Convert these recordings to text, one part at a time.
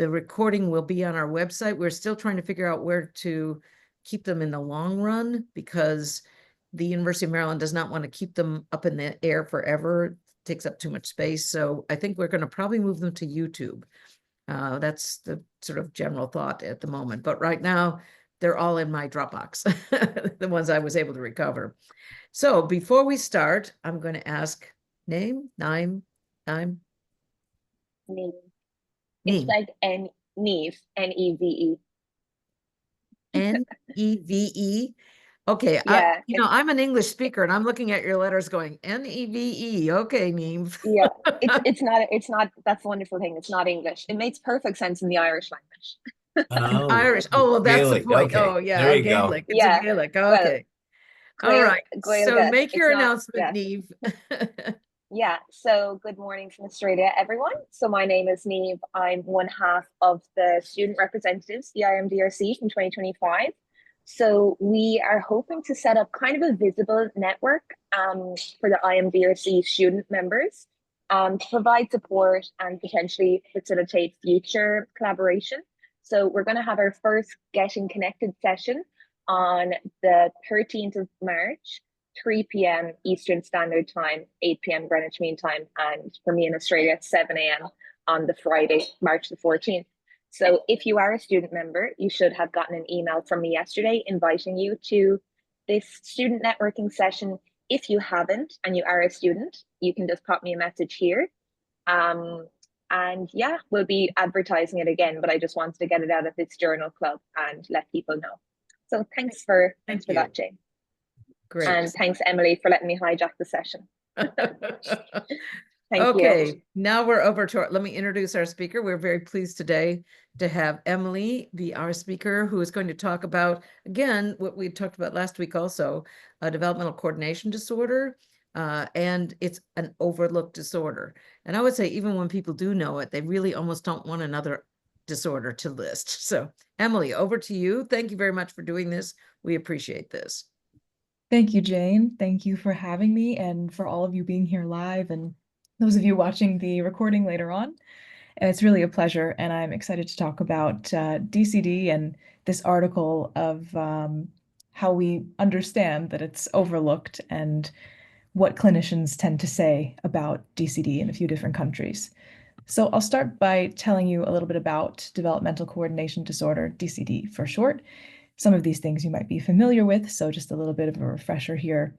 The recording will be on our website. We're still trying to figure out where to keep them in the long run, because the University of Maryland does not want to keep them up in the air forever. It takes up too much space. So I think we're going to probably move them to YouTube. That's the sort of general thought at the moment. But right now, they're all in my Dropbox, the ones I was able to recover. So before we start, I'm going to ask name. It's like Neve, Neve. Neve. Okay, Yeah, I'm an English speaker and I'm looking at your letters going Neve. Okay, Neve. yeah. It's not. That's the wonderful thing. It's not English. It makes perfect sense in the Irish language. In Oh, Irish. Oh, well, that's the Gaelic. point. Okay, Oh, yeah, there you go. Gaelic. It's a Yeah. Gaelic. Well, Okay. All right. So Gaeilge. make It's your not. announcement, Yeah. Neve. Yeah. So good morning from Australia, everyone. So my name is Neve. I'm one half of the student representatives, the I-MDRC from 2025. So we are hoping to set up kind of a visible network for the I-MDRC student members to provide support and potentially facilitate future collaboration. So we're going to have our first Getting Connected session on the 13th of March, 3 p.m. Eastern Standard Time, 8 p.m. Greenwich Mean Time, and for me in Australia, 7 a.m. on the Friday, March the 14th. So if you are a student member, you should have gotten an email from me yesterday inviting you to this student networking session. If you haven't and you are a student, you can just pop me a message here. And yeah, we'll be advertising it again, but I just wanted to get it out of this journal club and let people know. So thanks for that, Jane. Great. And thanks, Emily, for letting me hijack the session. Thank Okay, you. now we're over to let me introduce our speaker. We're very pleased today to have Emily be our speaker, who is going to talk about, again, what we talked about last week also, a developmental coordination disorder, and it's an overlooked disorder. And I would say even when people do know it, they really almost don't want another disorder to list. So Emily, over to you. Thank you very much for doing this. We appreciate this. Thank you, Jane. Thank you for having me and for all of you being here live and those of you watching the recording later on. And it's really a pleasure, and I'm excited to talk about DCD and this article of how we understand that it's overlooked and what clinicians tend to say about DCD in a few different countries. So I'll start by telling you a little bit about developmental coordination disorder, DCD for short. Some of these things you might be familiar with, so just a little bit of a refresher here.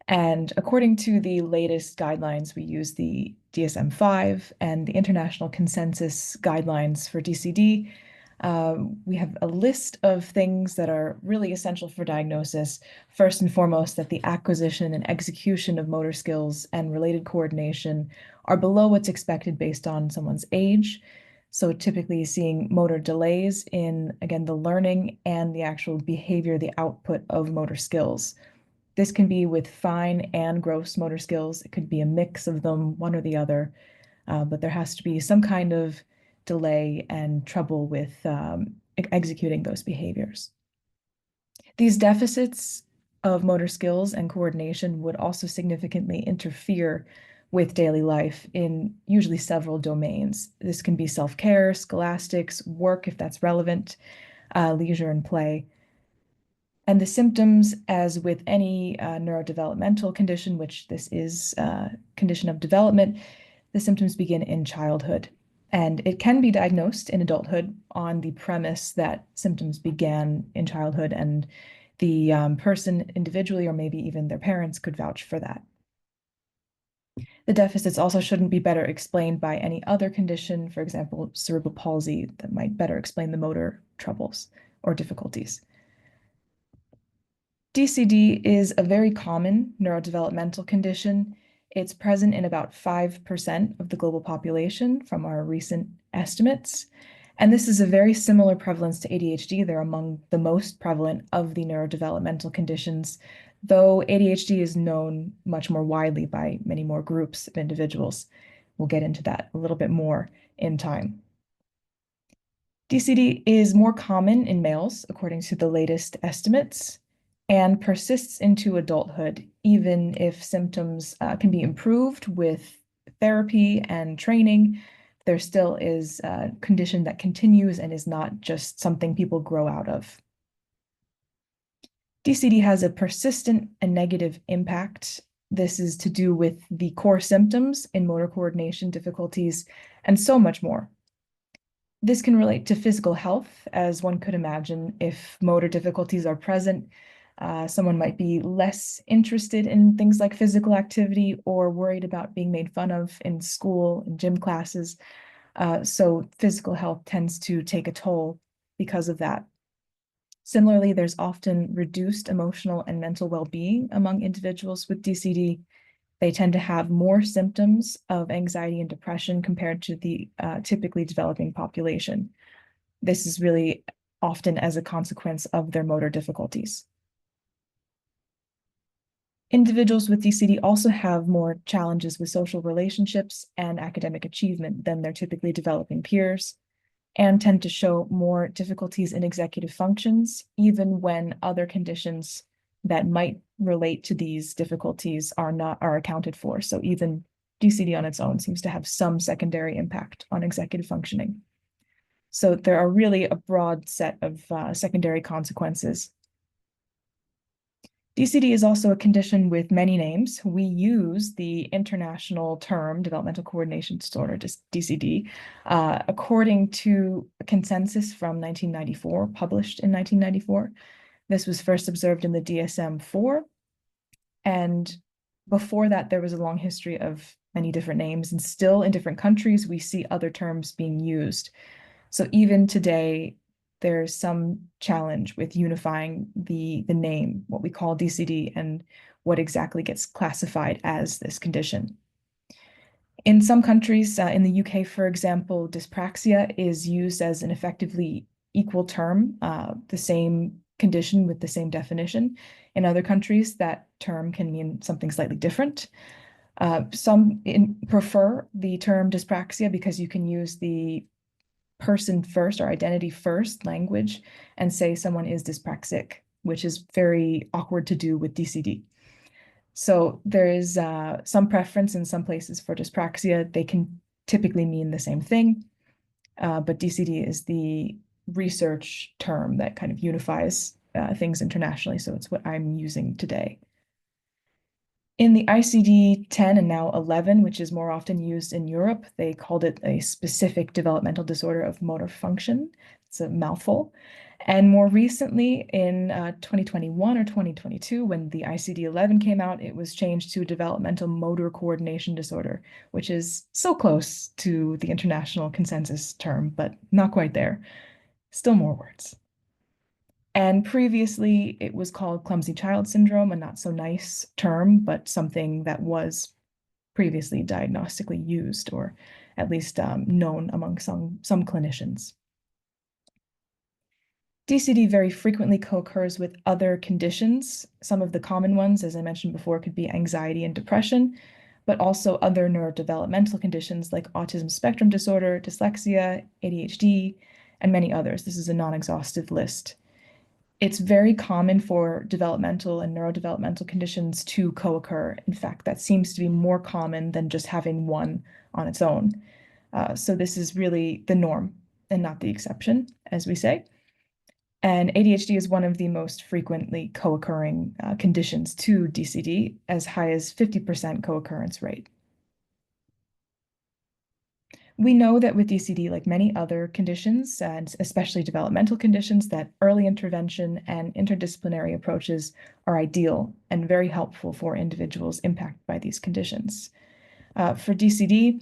And according to the latest guidelines, we use the DSM-5 and the International Consensus Guidelines for DCD. We have a list of things that are really essential for diagnosis. First and foremost, that the acquisition and execution of motor skills and related coordination are below what's expected based on someone's age. So typically seeing motor delays in, again, the learning and the actual behavior, the output of motor skills. This can be with fine and gross motor skills. It could be a mix of them, one or the other, but there has to be some kind of delay and trouble with executing those behaviors. These deficits of motor skills and coordination would also significantly interfere with daily life in usually several domains. This can be self-care, scholastics, work if that's relevant, leisure and play. And the symptoms, as with any neurodevelopmental condition, which this is a condition of development, the symptoms begin in childhood. And it can be diagnosed in adulthood on the premise that symptoms began in childhood, and the person individually or maybe even their parents could vouch for that. The deficits also shouldn't be better explained by any other condition, for example, cerebral palsy, that might better explain the motor troubles or difficulties. DCD is a very common neurodevelopmental condition. It's present in about 5% of the global population from our recent estimates. And this is a very similar prevalence to ADHD. They're among the most prevalent of the neurodevelopmental conditions, though ADHD is known much more widely by many more groups of individuals. We'll get into that a little bit more in time. DCD is more common in males, according to the latest estimates, and persists into adulthood, even if symptoms can be improved with therapy and training. there still is a condition that continues and is not just something people grow out of. DCD has a persistent and negative impact. This is to do with the core symptoms in motor coordination difficulties and so much more. This can relate to physical health, as one could imagine. If motor difficulties are present, someone might be less interested in things like physical activity or worried about being made fun of in school and gym classes. So physical health tends to take a toll because of that. Similarly, there's often reduced emotional and mental well-being among individuals with DCD. They tend to have more symptoms of anxiety and depression compared to the typically developing population. This is really often as a consequence of their motor difficulties. Individuals with DCD also have more challenges with social relationships and academic achievement than their typically developing peers, and tend to show more difficulties in executive functions, even when other conditions that might relate to these difficulties are accounted for. So even DCD on its own seems to have some secondary impact on executive functioning. So there are really a broad set of secondary consequences. DCD is also a condition with many names. We use the international term developmental coordination disorder, DCD, according to a consensus from 1994, published in 1994. This was first observed in the DSM-4. And before that, there was a long history of many different names, and still in different countries, we see other terms being used. So even today, there's some challenge with unifying the name, what we call DCD, and what exactly gets classified as this condition. In some countries, in the UK, for example, dyspraxia is used as an effectively equal term, the same condition with the same definition. In other countries, that term can mean something slightly different. Some prefer the term dyspraxia because you can use the person first or identity first language and say someone is dyspraxic, which is very awkward to do with DCD. So there is some preference in some places for dyspraxia. They can typically mean the same thing, but DCD is the research term that kind of unifies things internationally. So it's what I'm using today. In the ICD-10 and now 11, which is more often used in Europe, they called it a specific developmental disorder of motor function. It's a mouthful. And more recently, in 2021 or 2022, when the ICD-11 came out, it was changed to developmental motor coordination disorder, which is so close to the international consensus term, but not quite there. Still more words. And previously, it was called clumsy child syndrome, a not so nice term, but something that was previously diagnostically used, or at least known among some clinicians. DCD very frequently co-occurs with other conditions. Some of the common ones, as I mentioned before, could be anxiety and depression, but also other neurodevelopmental conditions like autism spectrum disorder, dyslexia, ADHD, and many others. This is a non-exhaustive list. It's very common for developmental and neurodevelopmental conditions to co-occur. In fact, that seems to be more common than just having one on its own. So this is really the norm and not the exception, as we say. And ADHD is one of the most frequently co-occurring conditions to DCD, as high as 50% co-occurrence rate. We know that with DCD, like many other conditions, and especially developmental conditions, that early intervention and interdisciplinary approaches are ideal and very helpful for individuals impacted by these conditions. For DCD,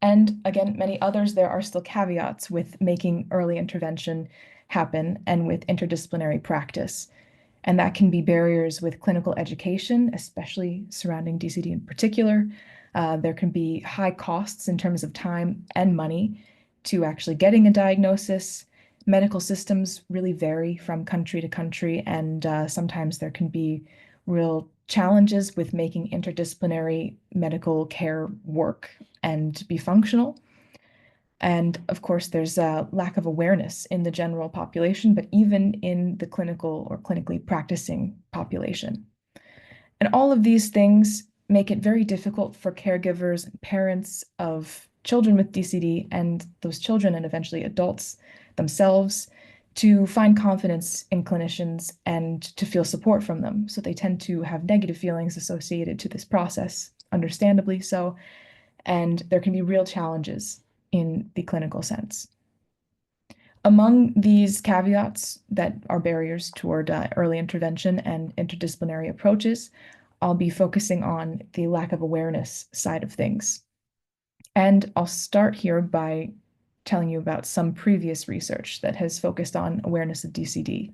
and again, many others, there are still caveats with making early intervention happen and with interdisciplinary practice. And that can be barriers with clinical education, especially surrounding DCD in particular. There can be high costs in terms of time and money to actually getting a diagnosis. Medical systems really vary from country to country, and sometimes there can be real challenges with making interdisciplinary medical care work and be functional. And of course, there's a lack of awareness in the general population, but even in the clinical or clinically practicing population. And all of these things make it very difficult for caregivers and parents of children with DCD and those children and eventually adults themselves to find confidence in clinicians and to feel support from them. So they tend to have negative feelings associated to this process, understandably so, and there can be real challenges in the clinical sense. Among these caveats that are barriers toward early intervention and interdisciplinary approaches, I'll be focusing on the lack of awareness side of things. And I'll start here by telling you about some previous research that has focused on awareness of DCD,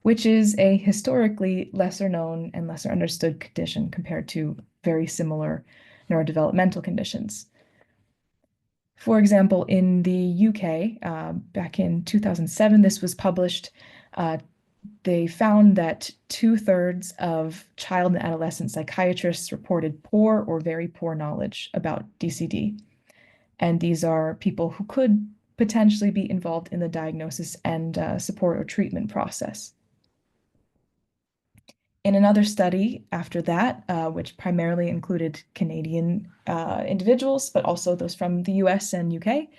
which is a historically lesser known and lesser understood condition compared to very similar neurodevelopmental conditions. For example, in the UK, back in 2007, this was published. They found that 2/3 of child and adolescent psychiatrists reported poor or very poor knowledge about DCD. And these are people who could potentially be involved in the diagnosis and support or treatment process. In another study after that, which primarily included Canadian individuals, but also those from the US and UK,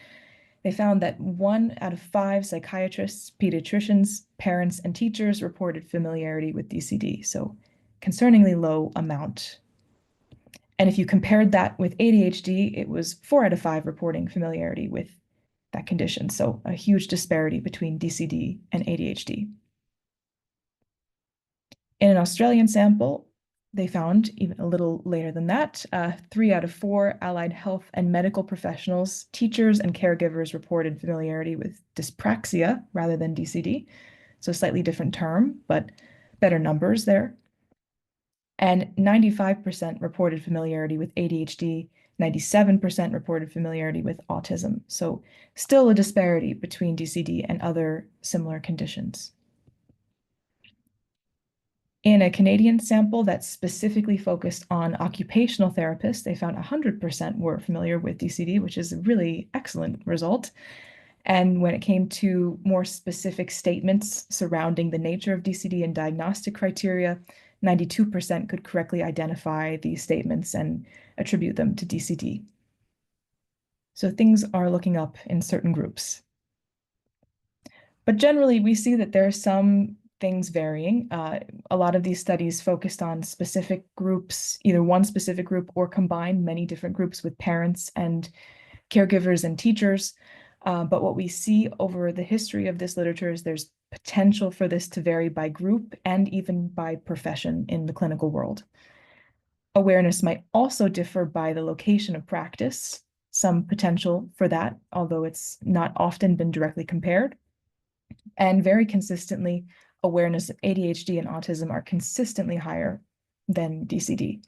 they found that 1 out of 5 psychiatrists, pediatricians, parents, and teachers reported familiarity with DCD, so concerningly low amount. And if you compared that with ADHD, it was 4 out of 5 reporting familiarity with that condition, so a huge disparity between DCD and ADHD. In an Australian sample, they found, even a little later than that, 3 out of 4 allied health and medical professionals, teachers, and caregivers reported familiarity with dyspraxia rather than DCD. So a slightly different term, but better numbers there. And 95% reported familiarity with ADHD, 97% reported familiarity with autism. So still a disparity between DCD and other similar conditions. In a Canadian sample that specifically focused on occupational therapists, they found 100% were familiar with DCD, which is a really excellent result. And when it came to more specific statements surrounding the nature of DCD and diagnostic criteria, 92% could correctly identify these statements and attribute them to DCD. So things are looking up in certain groups. But generally, we see that there are some things varying. A lot of these studies focused on specific groups, either one specific group or combined many different groups with parents and caregivers and teachers. But what we see over the history of this literature is there's potential for this to vary by group and even by profession in the clinical world. Awareness might also differ by the location of practice, some potential for that, although it's not often been directly compared. And very consistently, awareness of ADHD and autism are consistently higher than DCD.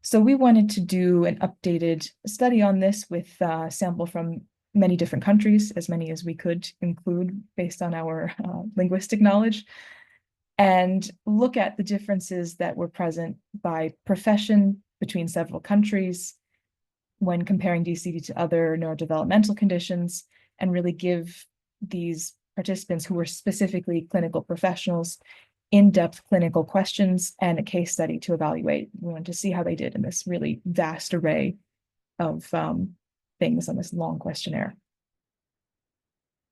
So we wanted to do an updated study on this with a sample from many different countries, as many as we could include based on our linguistic knowledge, and look at the differences that were present by profession between several countries when comparing DCD to other neurodevelopmental conditions, and really give these participants who were specifically clinical professionals in-depth clinical questions and a case study to evaluate. We wanted to see how they did in this really vast array of things on this long questionnaire.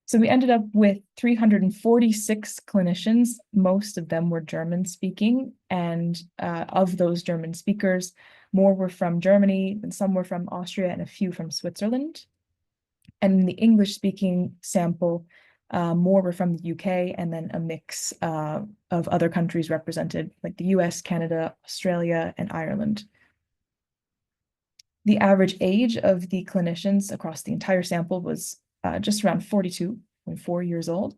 So we ended up with 346 clinicians. Most of them were German speaking, and of those German speakers, more were from Germany, and some were from Austria, and a few from Switzerland. And in the English speaking sample, more were from the UK, and then a mix of other countries represented, like the US, Canada, Australia, and Ireland. The average age of the clinicians across the entire sample was just around 42.4 years old,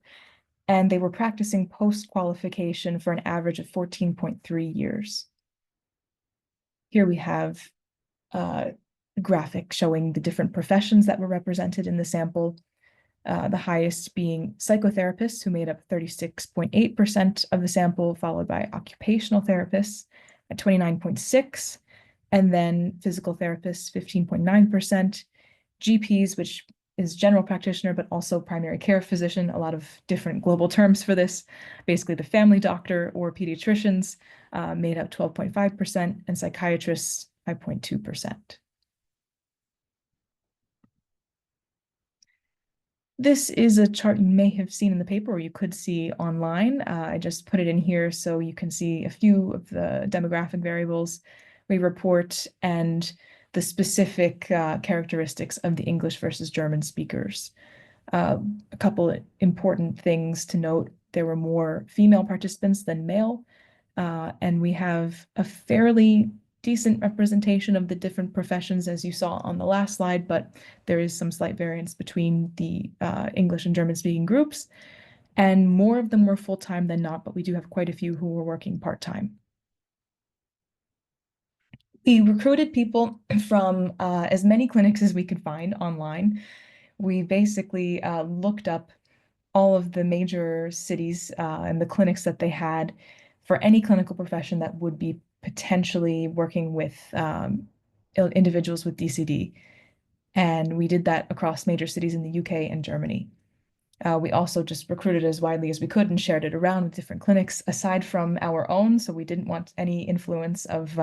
and they were practicing post-qualification for an average of 14.3 years. Here we have a graphic showing the different professions that were represented in the sample. The highest being psychotherapists, who made up 36.8% of the sample, followed by occupational therapists at 29.6%, and then physical therapists, 15.9%, GPs, which is general practitioner, but also primary care physician, a lot of different global terms for this, basically the family doctor, or pediatricians, made up 12.5%, and psychiatrists, 5.2%. This is a chart you may have seen in the paper or you could see online. I just put it in here so you can see a few of the demographic variables we report and the specific characteristics of the English versus German speakers. A couple important things to note: there were more female participants than male, and we have a fairly decent representation of the different professions as you saw on the last slide, but there is some slight variance between the English and German speaking groups, and more of them were full-time than not, but we do have quite a few who were working part-time. We recruited people from as many clinics as we could find online. We basically looked up all of the major cities and the clinics that they had for any clinical profession that would be potentially working with individuals with DCD. And we did that across major cities in the UK and Germany. We also just recruited as widely as we could and shared it around with different clinics aside from our own. So we didn't want any influence of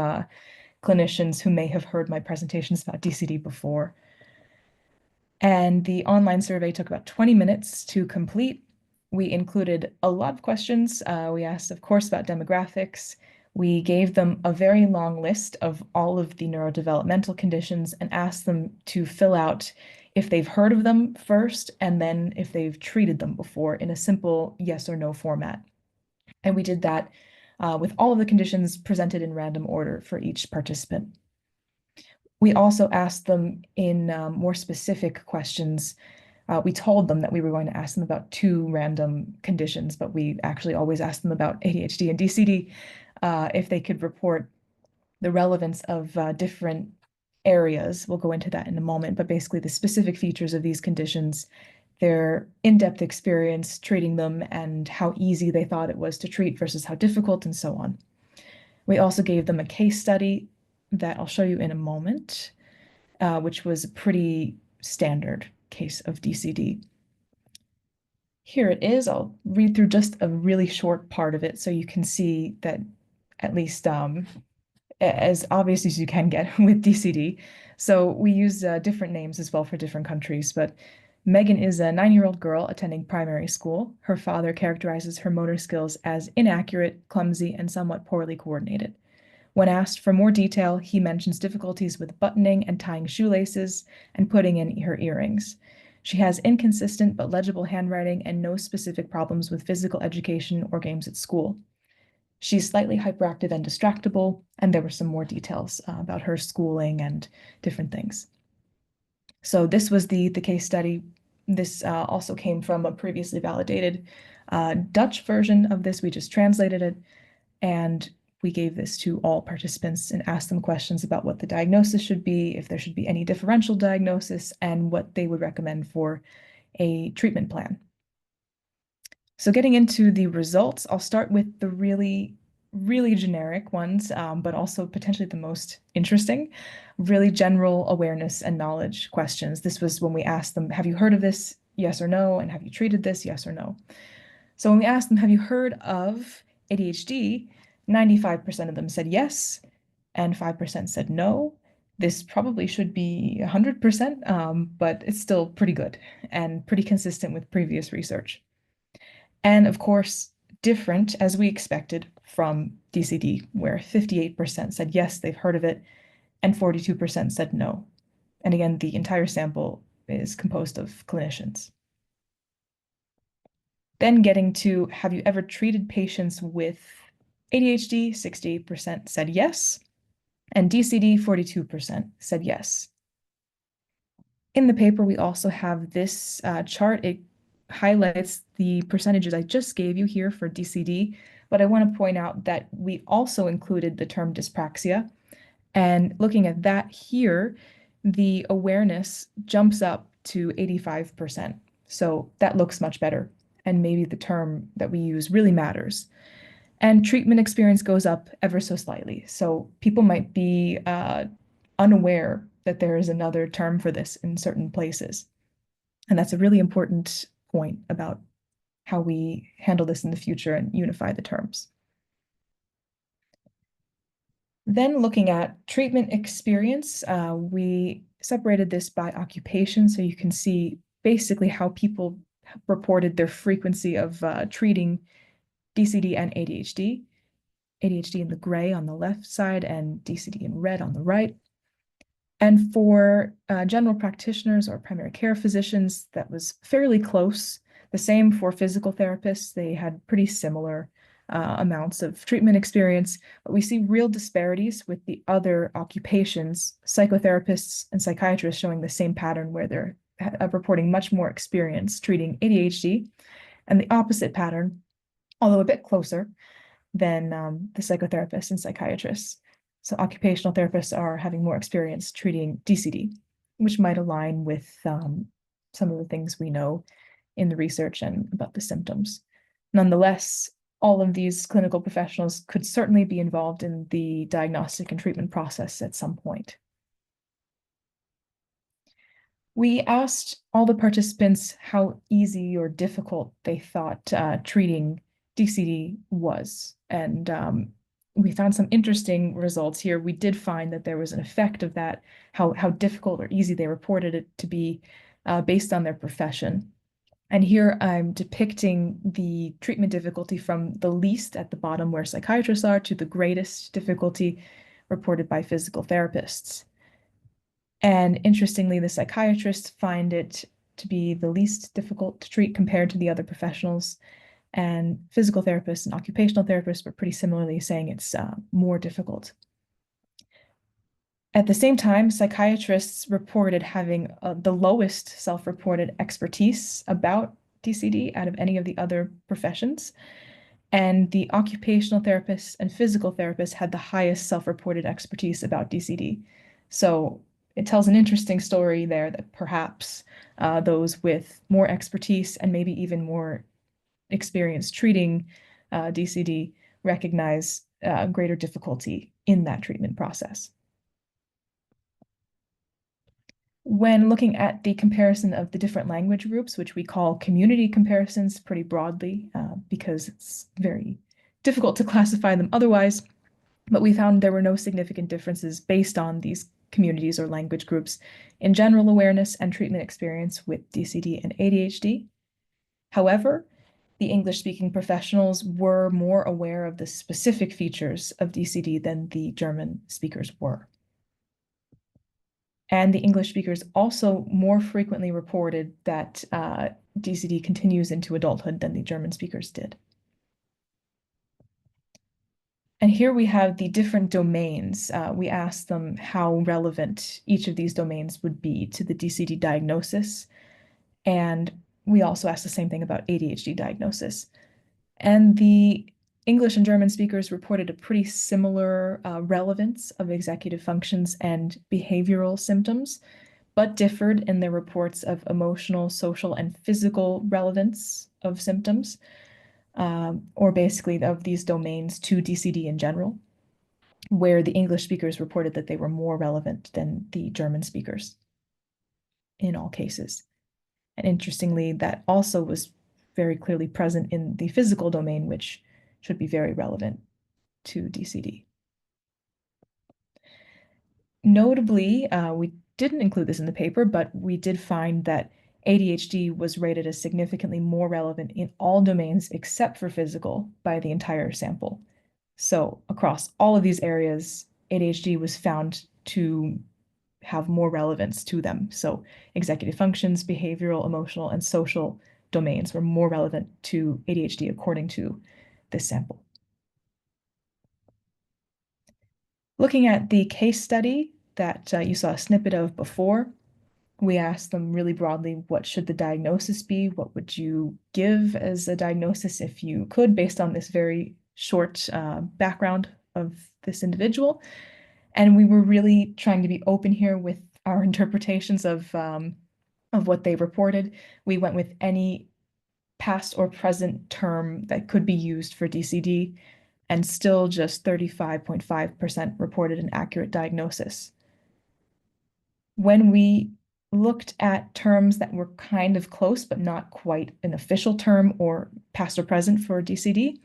clinicians who may have heard my presentations about DCD before. And the online survey took about 20 minutes to complete. We included a lot of questions. We asked, of course, about demographics. We gave them a very long list of all of the neurodevelopmental conditions and asked them to fill out if they've heard of them first, and then if they've treated them before in a simple yes or no format. And we did that with all of the conditions presented in random order for each participant. We also asked them in more specific questions. We told them that we were going to ask them about 2 random conditions, but we actually always asked them about ADHD and DCD, if they could report the relevance of different areas. We'll go into that in a moment, but basically the specific features of these conditions, their in-depth experience treating them, and how easy they thought it was to treat versus how difficult, and so on. We also gave them a case study that I'll show you in a moment, which was a pretty standard case of DCD. Here it is. I'll read through just a really short part of it so you can see that at least as obvious as you can get with DCD. So we use different names as well for different countries, but Megan is a 9-year-old girl attending primary school. Her father characterizes her motor skills as inaccurate, clumsy, and somewhat poorly coordinated. When asked for more detail, he mentions difficulties with buttoning and tying shoelaces and putting in her earrings. She has inconsistent but legible handwriting and no specific problems with physical education or games at school. She's slightly hyperactive and distractible, and there were some more details about her schooling and different things. So this was the case study. This also came from a previously validated Dutch version of this. We just translated it, and we gave this to all participants and asked them questions about what the diagnosis should be, if there should be any differential diagnosis, and what they would recommend for a treatment plan. So getting into the results, I'll start with the really generic ones, but also potentially the most interesting, really general awareness and knowledge questions. This was when we asked them, have you heard of this? Yes or no? And have you treated this? Yes or no? So when we asked them, have you heard of ADHD? 95% of them said yes, and 5% said no. This probably should be 100%, but it's still pretty good and pretty consistent with previous research. And of course, different as we expected from DCD, where 58% said yes, they've heard of it, and 42% said no. And again, the entire sample is composed of clinicians. Then getting to, have you ever treated patients with ADHD? 68% said yes, and DCD, 42% said yes. In the paper, we also have this chart. It highlights the percentages I just gave you here for DCD, but I want to point out that we also included the term dyspraxia. And looking at that here, the awareness jumps up to 85%. So that looks much better. And maybe the term that we use really matters. And treatment experience goes up ever so slightly. So people might be unaware that there is another term for this in certain places. And that's a really important point about how we handle this in the future and unify the terms. Then looking at treatment experience, we separated this by occupation, so you can see basically how people reported their frequency of treating DCD and ADHD. ADHD in the gray on the left side and DCD in red on the right. And for general practitioners or primary care physicians, that was fairly close. The same for physical therapists. They had pretty similar amounts of treatment experience, but we see real disparities with the other occupations, psychotherapists and psychiatrists showing the same pattern where they're reporting much more experience treating ADHD, and the opposite pattern, although a bit closer, than the psychotherapists and psychiatrists. So occupational therapists are having more experience treating DCD, which might align with some of the things we know in the research and about the symptoms. Nonetheless, all of these clinical professionals could certainly be involved in the diagnostic and treatment process at some point. We asked all the participants how easy or difficult they thought treating DCD was, and we found some interesting results here. We did find that there was an effect of that, how difficult or easy they reported it to be based on their profession. And here I'm depicting the treatment difficulty from the least at the bottom where psychiatrists are to the greatest difficulty reported by physical therapists. And interestingly, the psychiatrists find it to be the least difficult to treat compared to the other professionals. And physical therapists and occupational therapists were pretty similarly saying it's more difficult. At the same time, psychiatrists reported having the lowest self-reported expertise about DCD out of any of the other professions. And the occupational therapists and physical therapists had the highest self-reported expertise about DCD. So it tells an interesting story there that perhaps those with more expertise and maybe even more experience treating DCD recognize greater difficulty in that treatment process. When looking at the comparison of the different language groups, which we call community comparisons pretty broadly, because it's very difficult to classify them otherwise, but we found there were no significant differences based on these communities or language groups in general awareness and treatment experience with DCD and ADHD. However, the English-speaking professionals were more aware of the specific features of DCD than the German speakers were. And the English speakers also more frequently reported that DCD continues into adulthood than the German speakers did. And here we have the different domains. We asked them how relevant each of these domains would be to the DCD diagnosis. And we also asked the same thing about ADHD diagnosis. And the English and German speakers reported a pretty similar relevance of executive functions and behavioral symptoms, but differed in their reports of emotional, social, and physical relevance of symptoms, or basically of these domains to DCD in general, where the English speakers reported that they were more relevant than the German speakers in all cases. And interestingly, that also was very clearly present in the physical domain, which should be very relevant to DCD. Notably, we didn't include this in the paper, but we did find that ADHD was rated as significantly more relevant in all domains except for physical by the entire sample. So across all of these areas, ADHD was found to have more relevance to them. So executive functions, behavioral, emotional, and social domains were more relevant to ADHD according to this sample. Looking at the case study that you saw a snippet of before, we asked them really broadly, what should the diagnosis be? What would you give as a diagnosis if you could, based on this very short background of this individual? And we were really trying to be open here with our interpretations of what they reported. We went with any past or present term that could be used for DCD, and still just 35.5% reported an accurate diagnosis. When we looked at terms that were kind of close, but not quite an official term or past or present for DCD,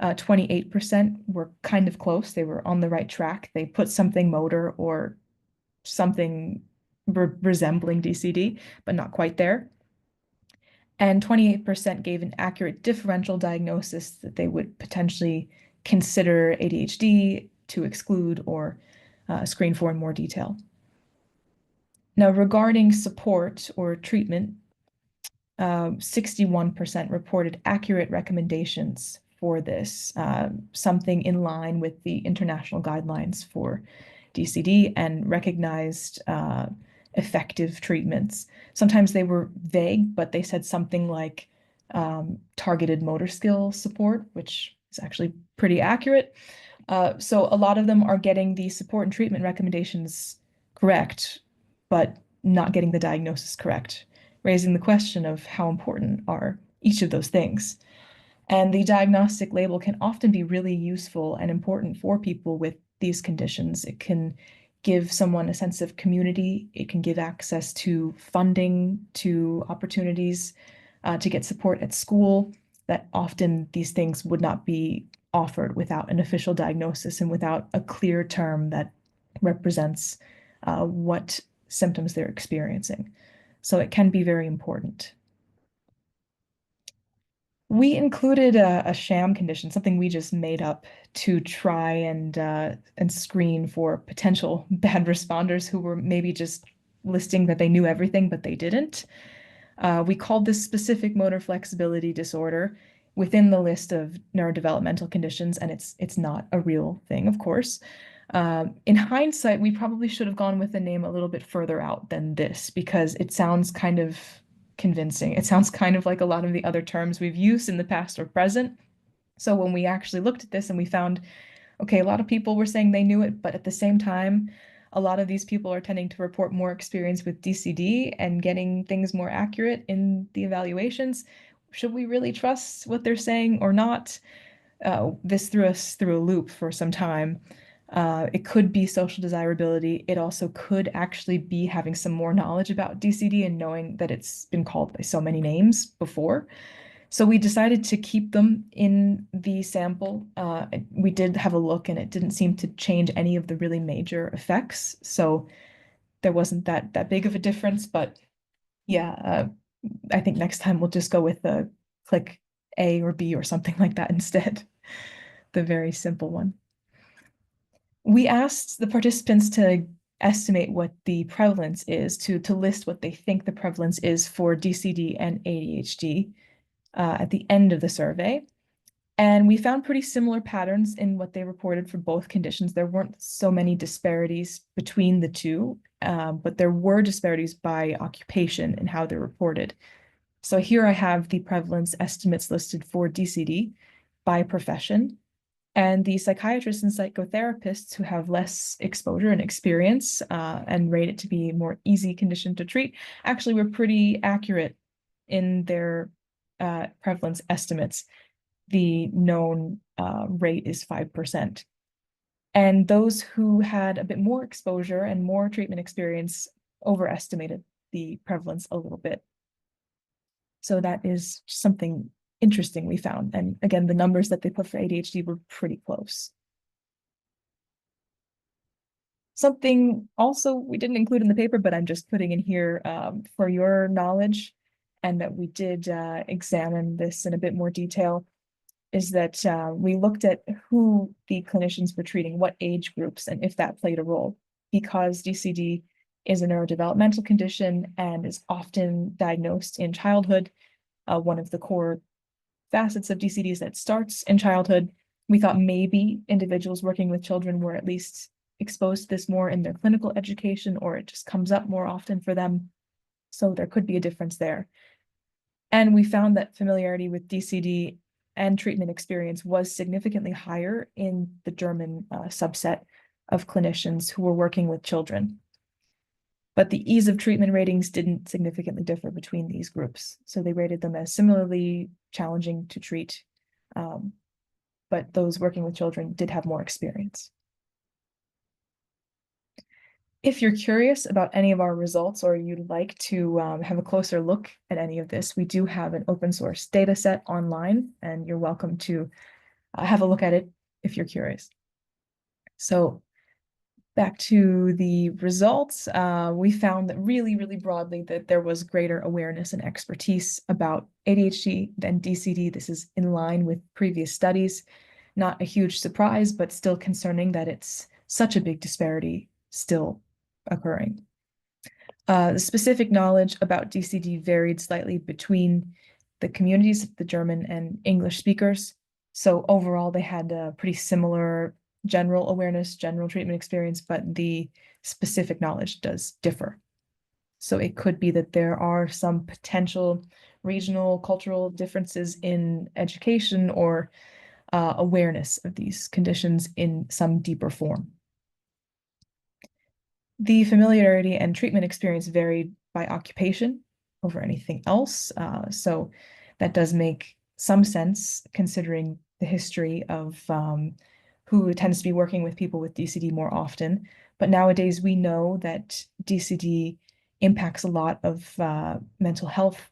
28% were kind of close. They were on the right track. They put something motor or something resembling DCD, but not quite there. and 28% gave an accurate differential diagnosis that they would potentially consider ADHD, to exclude, or screen for in more detail. Now, regarding support or treatment, 61% reported accurate recommendations for this, something in line with the international guidelines for DCD, and recognized effective treatments. Sometimes they were vague, but they said something like targeted motor skill support, which is actually pretty accurate. So a lot of them are getting the support and treatment recommendations correct, but not getting the diagnosis correct, raising the question of how important are each of those things. And the diagnostic label can often be really useful and important for people with these conditions. It can give someone a sense of community. It can give access to funding, to opportunities to get support at school, that often these things would not be offered without an official diagnosis and without a clear term that represents what symptoms they're experiencing. So it can be very important. We included a sham condition, something we just made up to try and screen for potential bad responders who were maybe just listing that they knew everything, but they didn't. We called this specific motor flexibility disorder within the list of neurodevelopmental conditions, and it's not a real thing, of course. In hindsight, we probably should have gone with a name a little bit further out than this, because it sounds kind of convincing. It sounds kind of like a lot of the other terms we've used in the past or present. So when we actually looked at this and we found, okay, a lot of people were saying they knew it, but at the same time, a lot of these people are tending to report more experience with DCD and getting things more accurate in the evaluations. Should we really trust what they're saying or not? This threw us through a loop for some time. It could be social desirability. It also could actually be having some more knowledge about DCD and knowing that it's been called by so many names before. So we decided to keep them in the sample. We did have a look, and it didn't seem to change any of the really major effects. So there wasn't that big of a difference. But yeah, I think next time we'll just go with the click A or B or something like that instead. The very simple one. We asked the participants to estimate what the prevalence is, to list what they think the prevalence is for DCD and ADHD at the end of the survey. And we found pretty similar patterns in what they reported for both conditions. There weren't so many disparities between the two, but there were disparities by occupation and how they're reported. So here I have the prevalence estimates listed for DCD by profession. And the psychiatrists and psychotherapists who have less exposure and experience and rate it to be a more easy condition to treat actually were pretty accurate in their prevalence estimates. The known rate is 5%. And those who had a bit more exposure and more treatment experience overestimated the prevalence a little bit. So that is something interesting we found. And again, the numbers that they put for ADHD were pretty close. Something also we didn't include in the paper, but I'm just putting in here for your knowledge, and that we did examine this in a bit more detail, is that we looked at who the clinicians were treating, what age groups, and if that played a role. Because DCD is a neurodevelopmental condition and is often diagnosed in childhood, one of the core facets of DCD is that it starts in childhood. We thought maybe individuals working with children were at least exposed to this more in their clinical education, or it just comes up more often for them. So there could be a difference there. And we found that familiarity with DCD and treatment experience was significantly higher in the German subset of clinicians who were working with children. But the ease of treatment ratings didn't significantly differ between these groups. So they rated them as similarly challenging to treat, but those working with children did have more experience. If you're curious about any of our results, or you'd like to have a closer look at any of this, we do have an open source data set online, and you're welcome to have a look at it if you're curious. So Back to the results, we found that really, really broadly that there was greater awareness and expertise about ADHD than DCD. This is in line with previous studies. Not a huge surprise, but still concerning that it's such a big disparity still occurring. The specific knowledge about DCD varied slightly between the communities of the German and English speakers. So overall, they had a pretty similar general awareness, general treatment experience, but the specific knowledge does differ. So it could be that there are some potential regional cultural differences in education or awareness of these conditions in some deeper form. The familiarity and treatment experience varied by occupation over anything else. So that does make some sense considering the history of who tends to be working with people with DCD more often. But nowadays we know that DCD impacts a lot of mental health,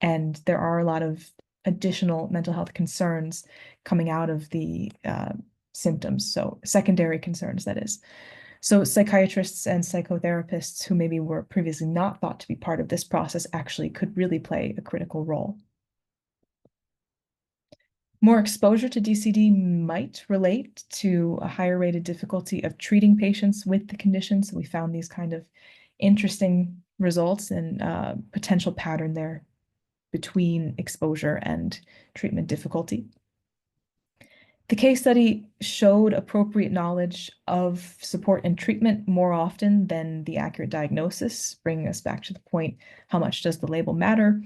and there are a lot of additional mental health concerns coming out of the symptoms. So secondary concerns, that is. So psychiatrists and psychotherapists who maybe were previously not thought to be part of this process actually could really play a critical role. More exposure to DCD might relate to a higher rate of difficulty of treating patients with the condition. So we found these kind of interesting results and potential pattern there between exposure and treatment difficulty. The case study showed appropriate knowledge of support and treatment more often than the accurate diagnosis, bringing us back to the point, how much does the label matter?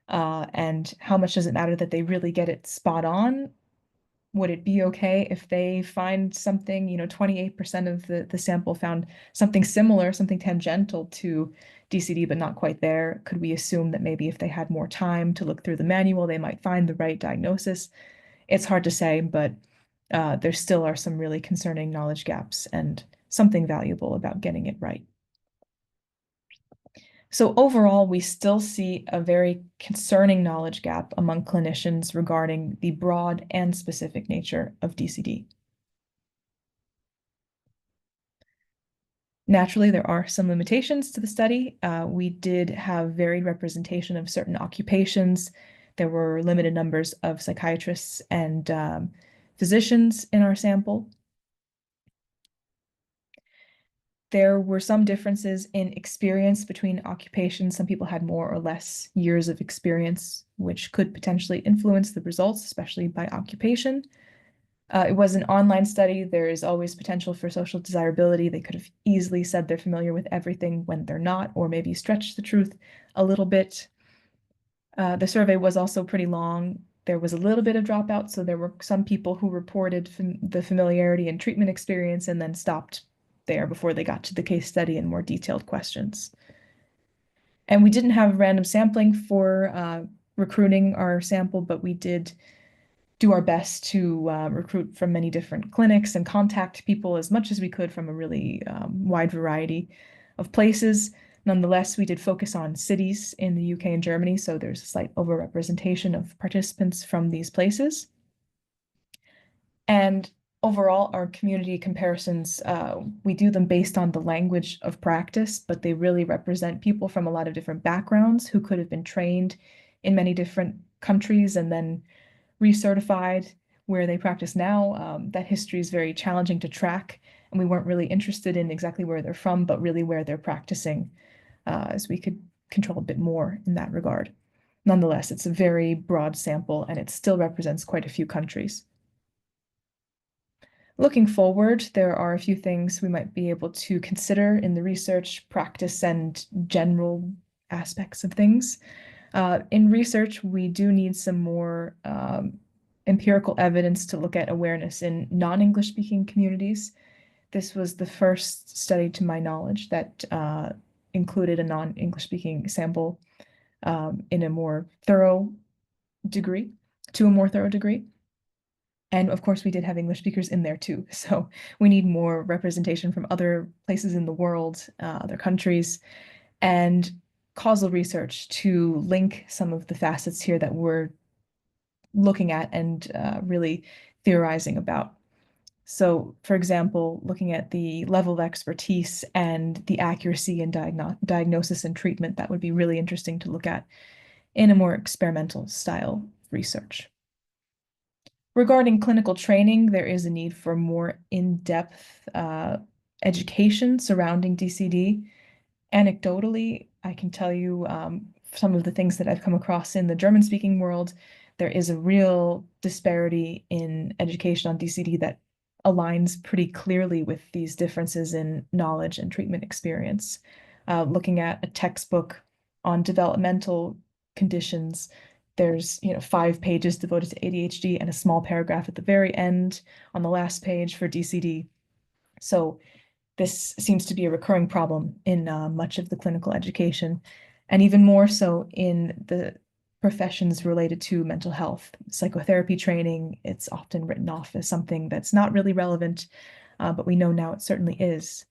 And how much does it matter that they really get it spot on? Would it be okay if they find something, 28% of the sample found something similar, something tangential to DCD, but not quite there? Could we assume that maybe if they had more time to look through the manual, they might find the right diagnosis? It's hard to say, but there still are some really concerning knowledge gaps and something valuable about getting it right. So overall, we still see a very concerning knowledge gap among clinicians regarding the broad and specific nature of DCD. Naturally, there are some limitations to the study. We did have varied representation of certain occupations. There were limited numbers of psychiatrists and physicians in our sample. There were some differences in experience between occupations. Some people had more or less years of experience, which could potentially influence the results, especially by occupation. It was an online study. There is always potential for social desirability. They could have easily said they're familiar with everything when they're not, or maybe stretched the truth a little bit. The survey was also pretty long. There was a little bit of dropout, so there were some people who reported the familiarity and treatment experience and then stopped there before they got to the case study and more detailed questions. And we didn't have random sampling for recruiting our sample, but we did do our best to recruit from many different clinics and contact people as much as we could from a really wide variety of places. Nonetheless, we did focus on cities in the UK and Germany, so there's a slight overrepresentation of participants from these places. And overall, our community comparisons, we do them based on the language of practice, but they really represent people from a lot of different backgrounds who could have been trained in many different countries and then recertified where they practice now. That history is very challenging to track, and we weren't really interested in exactly where they're from, but really where they're practicing, as we could control a bit more in that regard. Nonetheless, it's a very broad sample, and it still represents quite a few countries. Looking forward, there are a few things we might be able to consider in the research, practice, and general aspects of things. In research, we do need some more empirical evidence to look at awareness in non-English speaking communities. This was the first study, to my knowledge, that included a non-English speaking sample in a more thorough degree, to a more thorough degree. And of course, we did have English speakers in there too. So we need more representation from other places in the world, other countries, and causal research to link some of the facets here that we're looking at and really theorizing about. So, for example, looking at the level of expertise and the accuracy in diagnosis and treatment, that would be really interesting to look at in a more experimental style research. Regarding clinical training, there is a need for more in-depth education surrounding DCD. Anecdotally, I can tell you some of the things that I've come across in the German-speaking world. There is a real disparity in education on DCD that aligns pretty clearly with these differences in knowledge and treatment experience. Looking at a textbook on developmental conditions, there's 5 pages devoted to ADHD and a small paragraph at the very end on the last page for DCD. So this seems to be a recurring problem in much of the clinical education, and even more so in the professions related to mental health. Psychotherapy training, it's often written off as something that's not really relevant, but we know now it certainly is.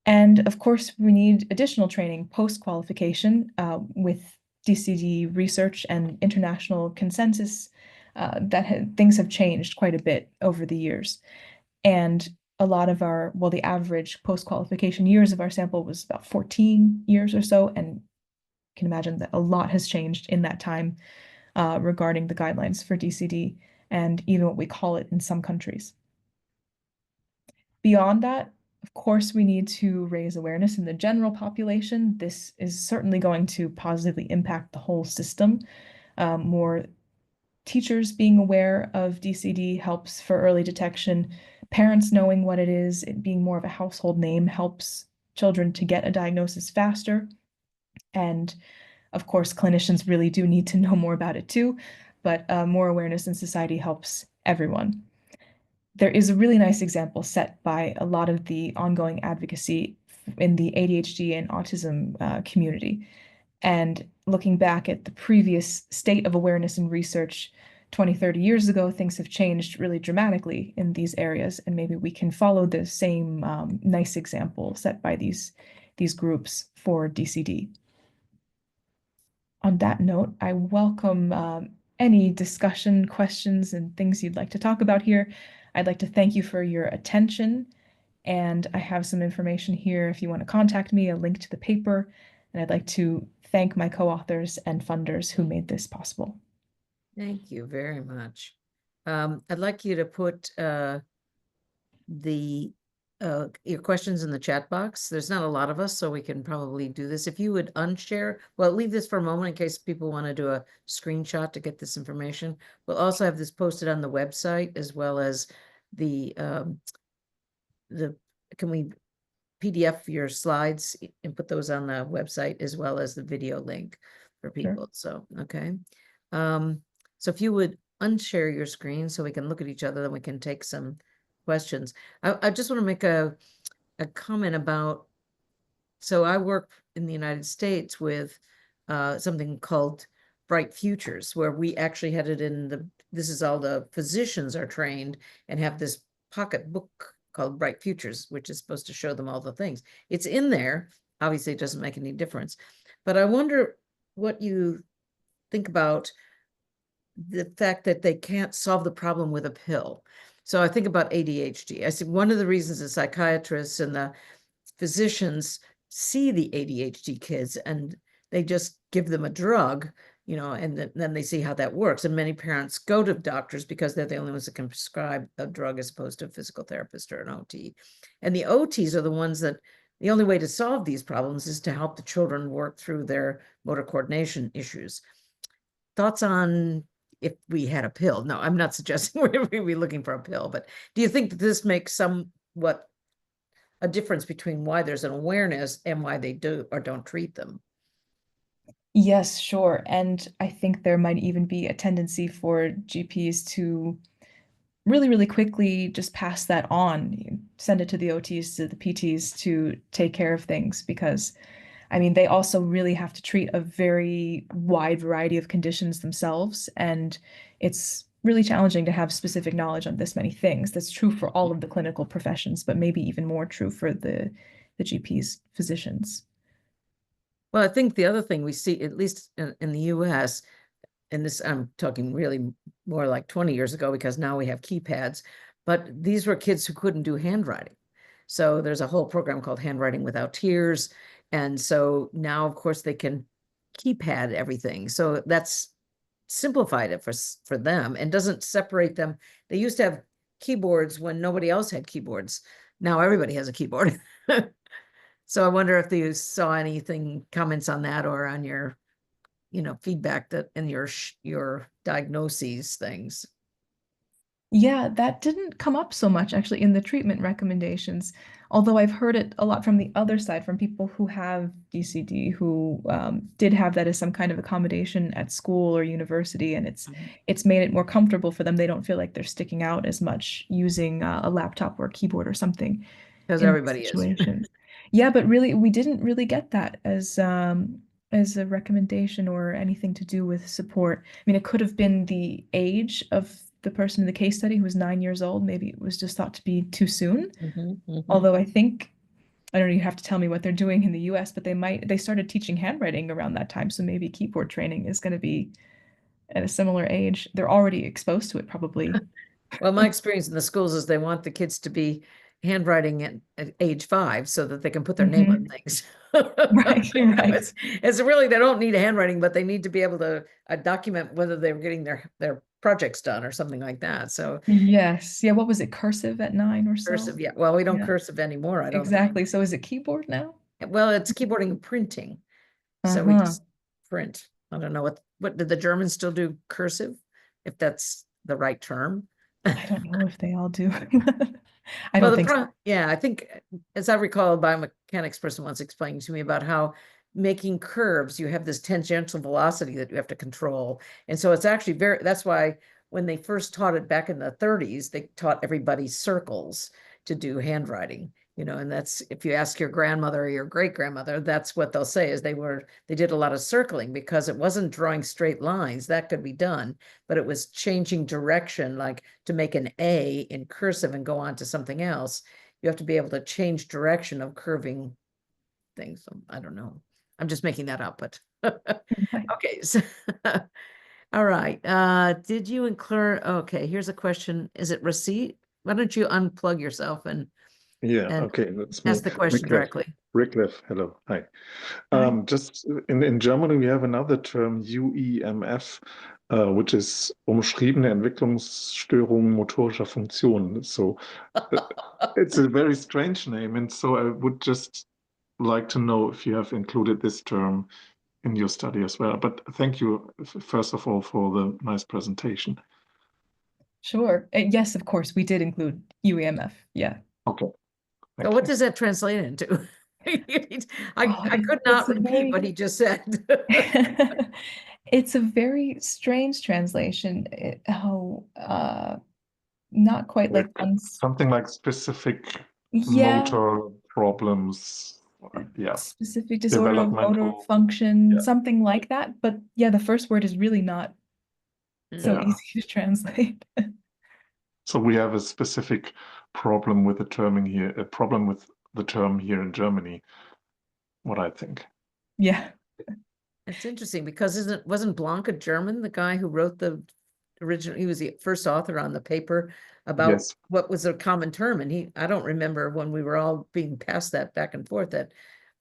And of course, we need additional training post-qualification with DCD research and international consensus that things have changed quite a bit over the years. And a lot of the average post-qualification years of our sample was about 14 years or so. And you can imagine that a lot has changed in that time regarding the guidelines for DCD and even what we call it in some countries. Beyond that, of course, we need to raise awareness in the general population. This is certainly going to positively impact the whole system. More teachers being aware of DCD helps for early detection. Parents knowing what it is, it being more of a household name helps children to get a diagnosis faster. And of course, clinicians really do need to know more about it too, but more awareness in society helps everyone. There is a really nice example set by a lot of the ongoing advocacy in the ADHD and autism community. And looking back at the previous state of awareness and research 20, 30 years ago, things have changed really dramatically in these areas. And maybe we can follow the same nice example set by these groups for DCD. On that note, I welcome any discussion, questions, and things you'd like to talk about here. I'd like to thank you for your attention. And I have some information here if you want to contact me, a link to the paper. And I'd like to thank my co-authors and funders who made this possible. Thank you very much. I'd like you to put your questions in the chat box. There's not a lot of us, so we can probably do this. If you would unshare, well, leave this for a moment in case people want to do a screenshot to get this information. We'll also have this posted on the website as well as can we PDF your slides and put those on the website as well as the video link for people. Sure. So, okay. So if you would unshare your screen so we can look at each other, then we can take some questions. I just want to make a comment about, so I work in the United States with something called Bright Futures, where we actually had it in this is all the physicians are trained and have this pocket book called Bright Futures, which is supposed to show them all the things. It's in there. Obviously, it doesn't make any difference. But I wonder what you think about the fact that they can't solve the problem with a pill. So I think about ADHD. I see one of the reasons the psychiatrists and the physicians see the ADHD kids and they just give them a drug, and then they see how that works. And many parents go to doctors because they're the only ones that can prescribe a drug as opposed to a physical therapist or an OT. And the OTs are the ones that the only way to solve these problems is to help the children work through their motor coordination issues. Thoughts on if we had a pill? No, I'm not suggesting we'd be looking for a pill, but do you think that this makes somewhat a difference between why there's an awareness and why they do or don't treat them? Yes, sure. And I think there might even be a tendency for GPs to really, really quickly just pass that on, send it to the OTs, to the PTs to take care of things, because I mean, they also really have to treat a very wide variety of conditions themselves. And it's really challenging to have specific knowledge on this many things. That's true for all of the clinical professions, but maybe even more true for the GPs, physicians. Well, I think the other thing we see, at least in the US, and this I'm talking really more like 20 years ago because now we have keypads, but these were kids who couldn't do handwriting. So there's a whole program called Handwriting Without Tears. And so now, of course, they can keypad everything. So that's simplified it for them and doesn't separate them. They used to have keyboards when nobody else had keyboards. Now everybody has a keyboard. So I wonder if you saw anything, comments on that or on your, feedback that in your diagnoses things. Yeah, that didn't come up so much actually in the treatment recommendations, although I've heard it a lot from the other side, from people who have DCD, who did have that as some kind of accommodation at school or university, and it's made it more comfortable for them. They don't feel like they're sticking out as much using a laptop or a keyboard or something Because in everybody is. situations. Yeah, but really, we didn't really get that as a recommendation or anything to do with support. I mean, it could have been the age of the person in the case study who was 9 years old. Maybe it was just thought to be too soon. Although I think, I don't know, you have to tell me what they're doing in the US, but they started teaching handwriting around that time. So maybe keyboard training is going to be at a similar age. They're already exposed to it, probably. Well, my experience in the schools is they want the kids to be handwriting at age 5 so that they can put their name on things. Right, right. It's really, they don't need handwriting, but they need to be able to document whether they're getting their projects done or something like that. So Yes. Yeah, what was it, cursive at 9 or so? cursive, yeah. Well, we don't Yeah. cursive anymore, I don't Exactly. So is it keyboard now? think. Well, it's keyboarding and printing. So we just print. I don't know what did the Germans still do cursive, if that's the right term. I don't know if they all do. I Well, don't think so. yeah, I think, as I recall, a biomechanics person once explaining to me about how making curves, you have this tangential velocity that you have to control. And so it's actually that's why when they first taught it back in the 30s, they taught everybody circles to do handwriting, and that's, if you ask your grandmother or your great-grandmother, that's what they'll say is they did a lot of circling because it wasn't drawing straight lines. That could be done, but it was changing direction, like to make an A in cursive and go on to something else. You have to be able to change direction of curving things. So, I don't know. I'm just making that up, but okay. So, all right. Did you include? Okay, here's a question. Is it receipt? Why don't you unplug yourself and okay, that's me. ask the question directly? Rickliff, hello, hi. Hi. Just in Germany, we have another term, UEMF, which is umschriebene Entwicklungsstörung motorischer Funktionen. So it's a very strange name, and so I would just like to know if you have included this term in your study as well. But thank you, first of all, for the nice presentation. Sure. Yes, of course, we did include UEMF. Yeah. Okay. So what does that translate into? I could not repeat what he just said. It's a very strange translation. Not quite like something like specific yeah, motor problems. Yeah. Specific disorder of motor Developmental. function, Yeah. something like that. But yeah, the first word is really not so Yeah. easy to translate. So we have a specific problem with the terming here, a problem with the term here in Germany, what I think. Yeah. It's interesting because wasn't Blanca German, the guy who wrote the original, he was the first author on the paper about Yes. what was a common term. And I don't remember when we were all being passed that back and forth that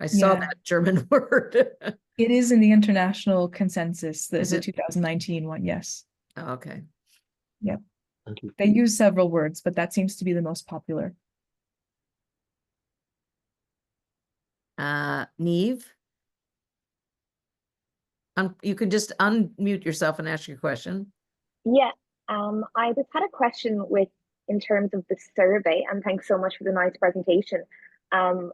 I saw Yeah. that German word. It is in the international consensus, Is the it? 2019 one, yes. Oh, okay. Yep. Thank you. They use several words, but that seems to be the most popular. Neve? You can just unmute yourself and ask your question. Yeah, I just had a question in terms of the survey, and thanks so much for the nice presentation. I'm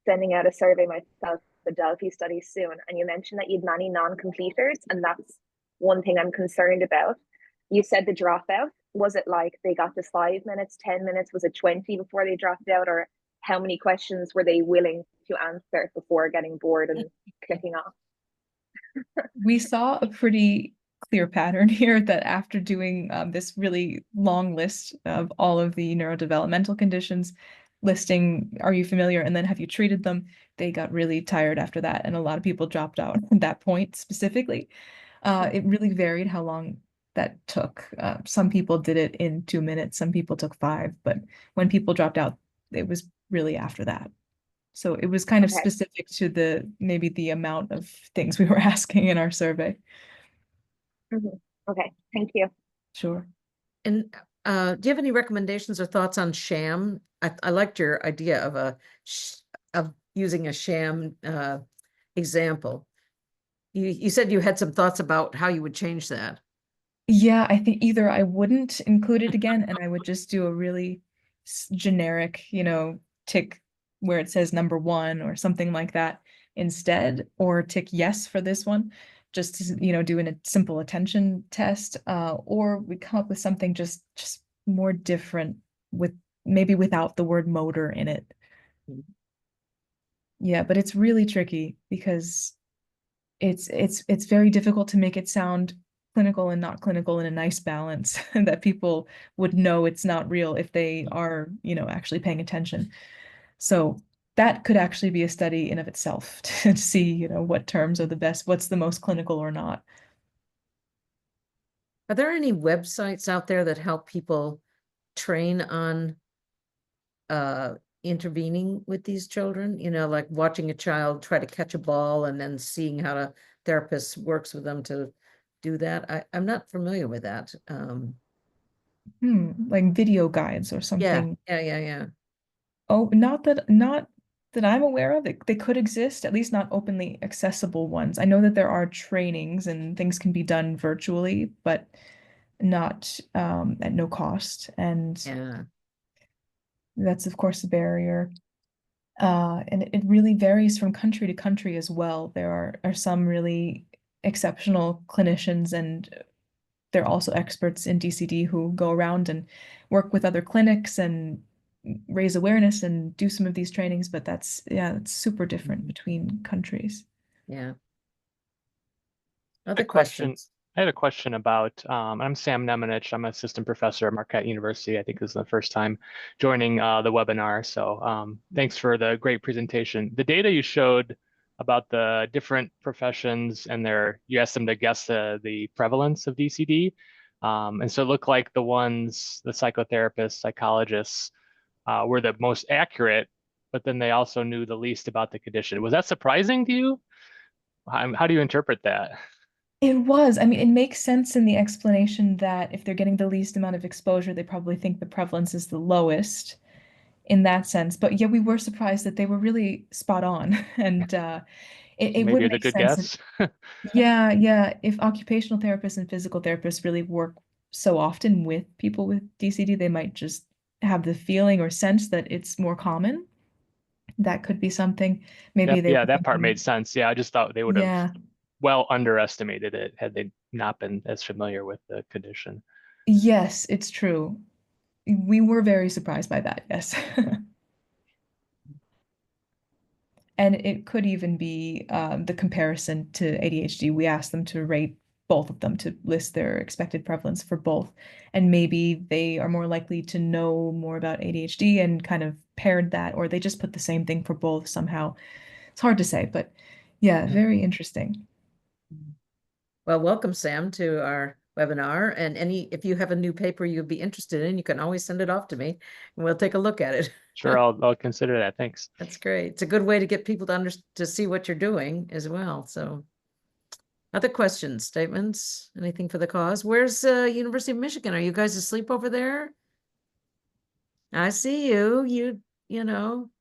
sending out a survey myself, the Delphi study soon, and you mentioned that you had many non-completers, and that's one thing I'm concerned about. You said the dropout, was it like they got to 5 minutes, 10 minutes, was it 20 before they dropped out, or how many questions were they willing to answer before getting bored and clicking off? We saw a pretty clear pattern here that after doing this really long list of all of the neurodevelopmental conditions, listing, are you familiar, and then have you treated them, they got really tired after that, and a lot of people dropped out at that point specifically. It really varied how long that took. Some people did it in 2 minutes, some people took 5, but when people dropped out, it was really after that. So it was kind of Okay. specific to maybe the amount of things we were asking in our survey. Okay, thank you. Sure. And do you have any recommendations or thoughts on sham? I liked your idea of of using a sham example. You said you had some thoughts about how you would change that. Yeah, I think either I wouldn't include it again and I would just do a really generic, tick where it says number 1 or something like that instead, or tick yes for this one, just to, doing a simple attention test, or we come up with something just more different with maybe without the word motor in it. Yeah, but it's really tricky because it's very difficult to make it sound clinical and not clinical in a nice balance that people would know it's not real if they are, actually paying attention. So that could actually be a study in of itself to see, what terms are the best, what's the most clinical or not. Are there any websites out there that help people train on intervening with these children? Like watching a child try to catch a ball and then seeing how a therapist works with them to do that. I'm not familiar with that. Like video guides or something. Yeah. Oh, not that I'm aware of. They could exist, at least not openly accessible ones. I know that there are trainings and things can be done virtually, but not at no cost. And Yeah. that's of course a barrier. And it really varies from country to country as well. There are some really exceptional clinicians, and they're also experts in DCD who go around and work with other clinics and raise awareness and do some of these trainings, but that's super different between countries. Yeah. A Other question. questions? I had a question about, I'm Sam Nemenich. I'm an assistant professor at Marquette University. I think this is the first time joining the webinar. So thanks for the great presentation. The data you showed about the different professions and you asked them to guess the prevalence of DCD. And so it looked like the psychotherapists, psychologists were the most accurate, but then they also knew the least about the condition. Was that surprising to you? How do you interpret that? It was. I mean, it makes sense in the explanation that if they're getting the least amount of exposure, they probably think the prevalence is the lowest in that sense. But yeah, we were surprised that they were really spot on. And it would Maybe it's a make good sense. guess. Yeah. If occupational therapists and physical therapists really work so often with people with DCD, they might just have the feeling or sense that it's more common. That could be something. Maybe they were That part thinking, made sense. Yeah, I just thought they would have yeah. well underestimated it had they not been as familiar with the condition. Yes, it's true. We were very surprised by that, yes. And it could even be the comparison to ADHD. We asked them to rate both of them, to list their expected prevalence for both. And maybe they are more likely to know more about ADHD and kind of paired that, or they just put the same thing for both somehow. It's hard to say, but yeah, very interesting. Well, welcome, Sam, to our webinar. And if you have a new paper you'd be interested in, you can always send it off to me and we'll take a look at it. Sure, I'll consider that. Thanks. That's great. It's a good way to get people to see what you're doing as well. So other questions, statements, anything for the cause? Where's University of Michigan? Are you guys asleep over there? I see you. You know.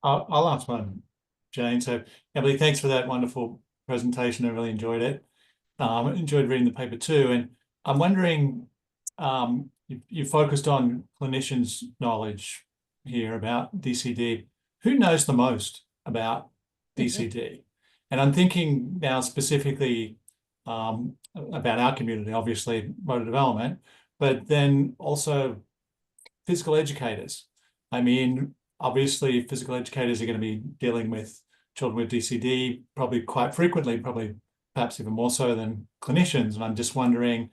I'll answer one, Jane. So, Emily, thanks for that wonderful presentation. I really enjoyed it. I enjoyed reading the paper too. And I'm wondering, you focused on clinicians' knowledge here about DCD. Who knows the most about DCD? And I'm thinking now specifically about our community, obviously motor development, but then also physical educators. I mean, obviously physical educators are going to be dealing with children with DCD probably quite frequently, probably perhaps even more so than clinicians. And I'm just wondering,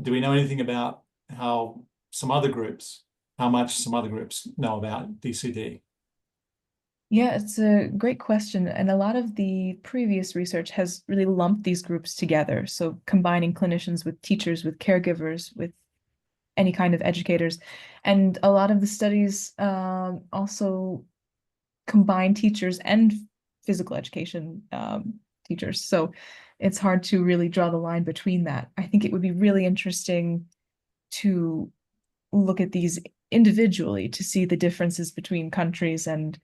do we know anything about how much some other groups know about DCD? Yeah, it's a great question. And a lot of the previous research has really lumped these groups together. So combining clinicians with teachers, with caregivers, with any kind of educators. And a lot of the studies also combine teachers and physical education teachers. So it's hard to really draw the line between that. I think it would be really interesting to look at these individually to see the differences between countries and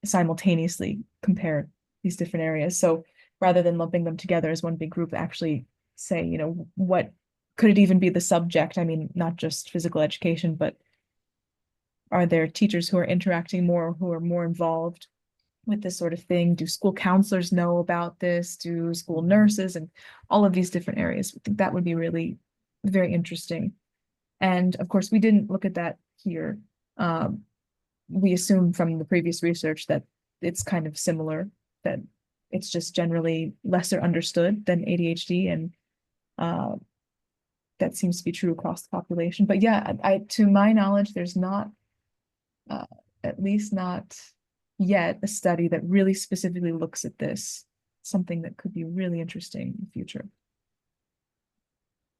simultaneously compare these different areas. So rather than lumping them together as one big group, actually say, you know, what could it even be the subject? I mean, not just physical education, but are there teachers who are interacting more, who are more involved with this sort of thing? Do school counselors know about this? Do school nurses, and all of these different areas? I think that would be really very interesting. And of course, we didn't look at that here. We assume from the previous research that it's kind of similar, that it's just generally lesser understood than ADHD, and that seems to be true across the population. But yeah, to my knowledge, there's not, at least not yet, a study that really specifically looks at this, something that could be really interesting in the future.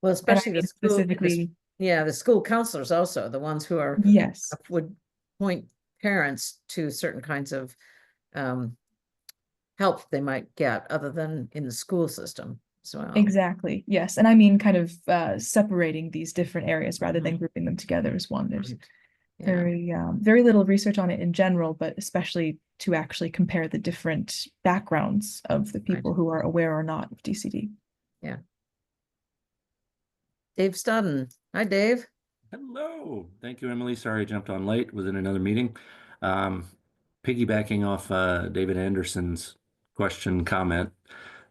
Well, especially mean the school, specifically, the school counselors also, the ones who are yes, would point parents to certain kinds of help they might get other than in the school system as well. exactly, yes. And I mean kind of separating these different areas rather than grouping them together as one. There's Yeah. very little research on it in general, but especially to actually compare the different backgrounds of the people who are aware or not of DCD. Yeah. Dave Studden. Hi, Dave. Hello. Thank you, Emily. Sorry I jumped on late, was in another meeting. Piggybacking off David Anderson's question, comment,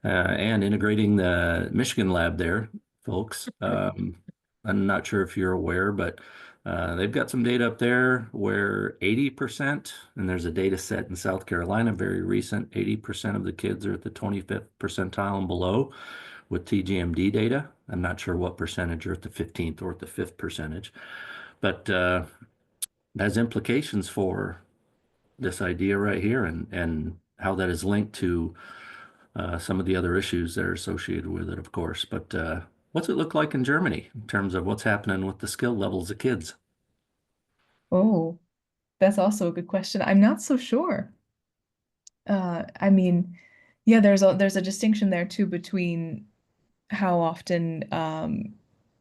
and integrating the Michigan lab there, folks. I'm not sure if you're aware, but they've got some data up there where 80%, and there's a data set in South Carolina, very recent, 80% of the kids are at the 25th percentile and below with TGMD data. I'm not sure what percentage are at the 15th or at the 5th percentage, but has implications for this idea right here and how that is linked to some of the other issues that are associated with it, of course. But what's it look like in Germany in terms of what's happening with the skill levels of kids? Oh, that's also a good question. I'm not so sure. I mean, yeah, there's a distinction there too between how often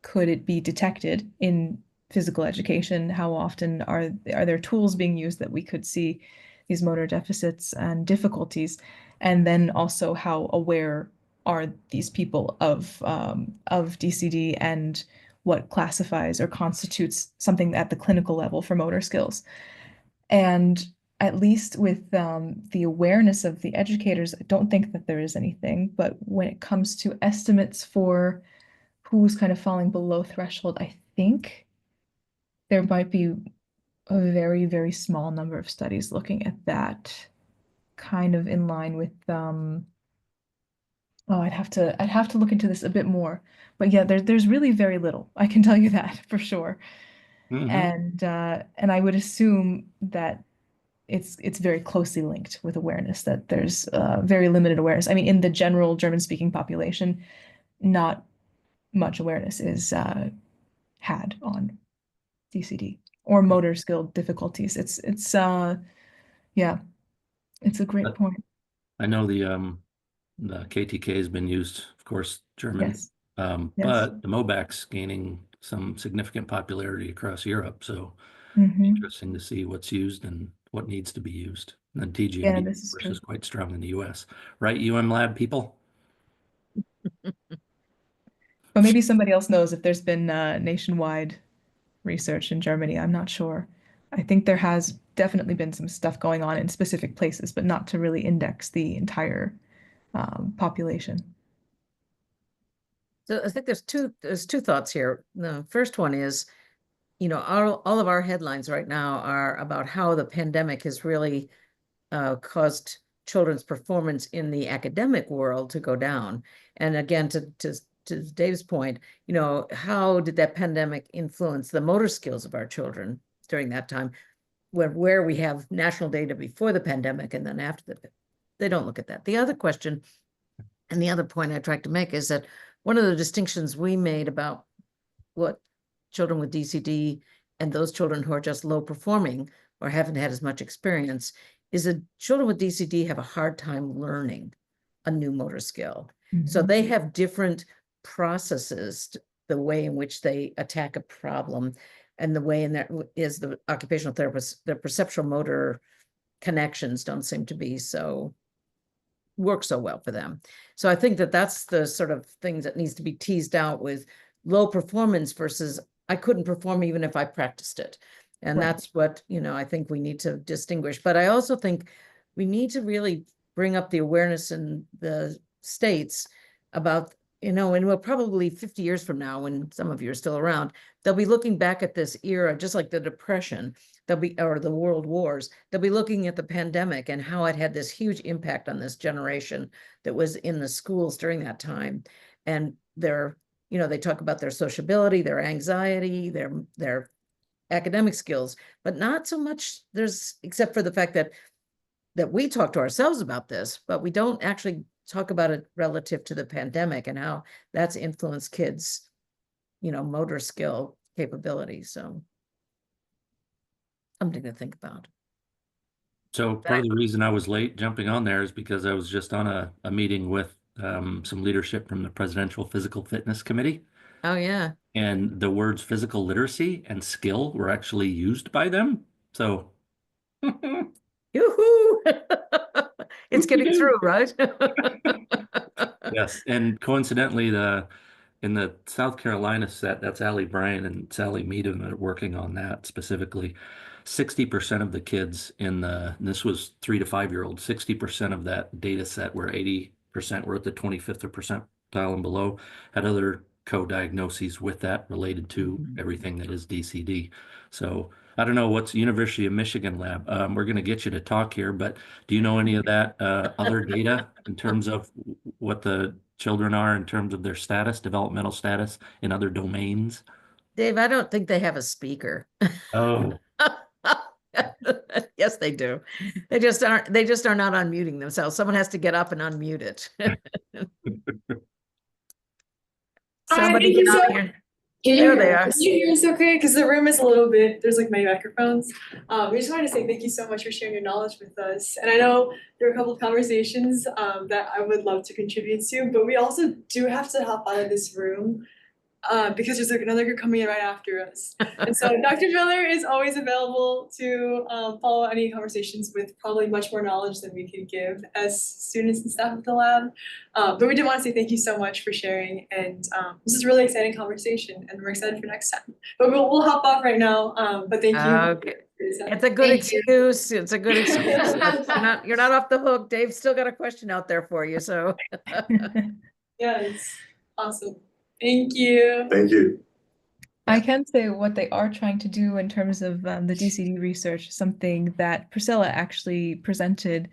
could it be detected in physical education? How often are there tools being used that we could see these motor deficits and difficulties? And then also how aware are these people of DCD and what classifies or constitutes something at the clinical level for motor skills? And at least with the awareness of the educators, I don't think that there is anything. But when it comes to estimates for who's kind of falling below threshold, I think there might be a very, very small number of studies looking at that, kind of in line with oh, I'd have to look into this a bit more. But yeah, there's really very little. I can tell you that for sure. Mm-hmm. And I would assume that it's very closely linked with awareness, that there's very limited awareness. I mean, in the general German-speaking population, not much awareness is had on DCD or motor skill difficulties. It's yeah, it's a great point. I know the KTK has been used, of course, German, Yes. yes. But the MOBAC's gaining some significant popularity across Europe. So interesting to see what's used and what needs to be used. And then TGMD, this is of course, true. is quite strong in the US. Right, Lab people? But maybe somebody else knows if there's been nationwide research in Germany. I'm not sure. I think there has definitely been some stuff going on in specific places, but not to really index the entire population. So I think there's two thoughts here. The first one is, all of our headlines right now are about how the pandemic has really caused children's performance in the academic world to go down. And again, to Dave's point, how did that pandemic influence the motor skills of our children during that time? where we have national data before the pandemic and then after they don't look at that. The other question and the other point I tried to make is that one of the distinctions we made about what children with DCD and those children who are just low performing or haven't had as much experience is that children with DCD have a hard time learning a new motor skill. So they have different processes, the way in which they attack a problem, and the way in that is the occupational therapist, the perceptual motor connections don't seem to be work so well for them. So I think that that's the sort of things that needs to be teased out with low performance versus I couldn't perform even if I practiced it. And that's what, I think we need to distinguish. But I also think we need to really bring up the awareness in the states about, and we're probably 50 years from now, when some of you are still around, they'll be looking back at this era, just like the Depression, or the World Wars, they'll be looking at the pandemic and how it had this huge impact on this generation that was in the schools during that time. And they talk about their sociability, their anxiety, their academic skills, but not so much except for the fact that we talk to ourselves about this, but we don't actually talk about it relative to the pandemic and how that's influenced kids, motor skill capabilities. So something to think about. So part of the reason I was late jumping on there is because I was just on a meeting with some leadership from the Presidential Physical Fitness Committee. Oh, yeah. And the words physical literacy and skill were actually used by them. So Yoo-hoo! It's getting through, right? Yes, and coincidentally, in the South Carolina set, that's Allie Bryan and Sally Meadham that are working on that specifically. 60% of the kids and this was 3 to 5 year olds, 60% of that data set, where 80% were at the 25th percentile and below, had other co-diagnoses with that related to everything that is DCD. So I don't know what's University of Michigan lab. We're going to get you to talk here, but do you know any of that other data in terms of what the children are in terms of their status, developmental status in other domains? Dave, I don't think they have a speaker. Oh. Yes, they do. They just are not unmuting themselves. Someone has to get up and unmute it. Somebody get out here. There they are. Can you hear us okay? Because the room is a little bit, there's like many microphones. We just wanted to say thank you so much for sharing your knowledge with us. And I know there are a couple of conversations that I would love to contribute to, but we also do have to hop out of this room because there's like another group coming in right after us. And so Dr. Miller is always available to follow any conversations with probably much more knowledge than we could give as students and staff of the lab. But we did want to say thank you so much for sharing. And this is a really exciting conversation and we're excited for next time. But we'll hop off right now. But thank you. Okay. It's a good excuse. It's a good excuse. You're not off the hook. Dave's still got a question out there for you. So yeah, it's awesome. Thank you. Thank you. I can say what they are trying to do in terms of the DCD research, something that Priscilla actually presented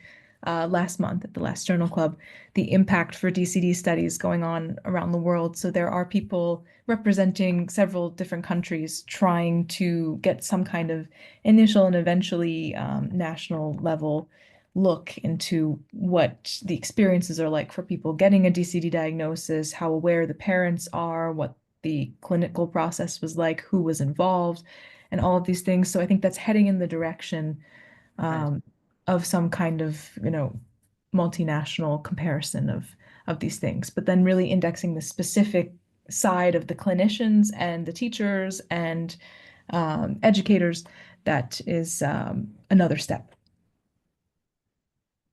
last month at the last Journal Club, the impact for DCD studies going on around the world. So there are people representing several different countries trying to get some kind of initial and eventually national level look into what the experiences are like for people getting a DCD diagnosis, how aware the parents are, what the clinical process was like, who was involved, and all of these things. So I think that's heading in the direction of some kind of, multinational comparison of these things, but then really indexing the specific side of the clinicians and the teachers and educators. That is another step.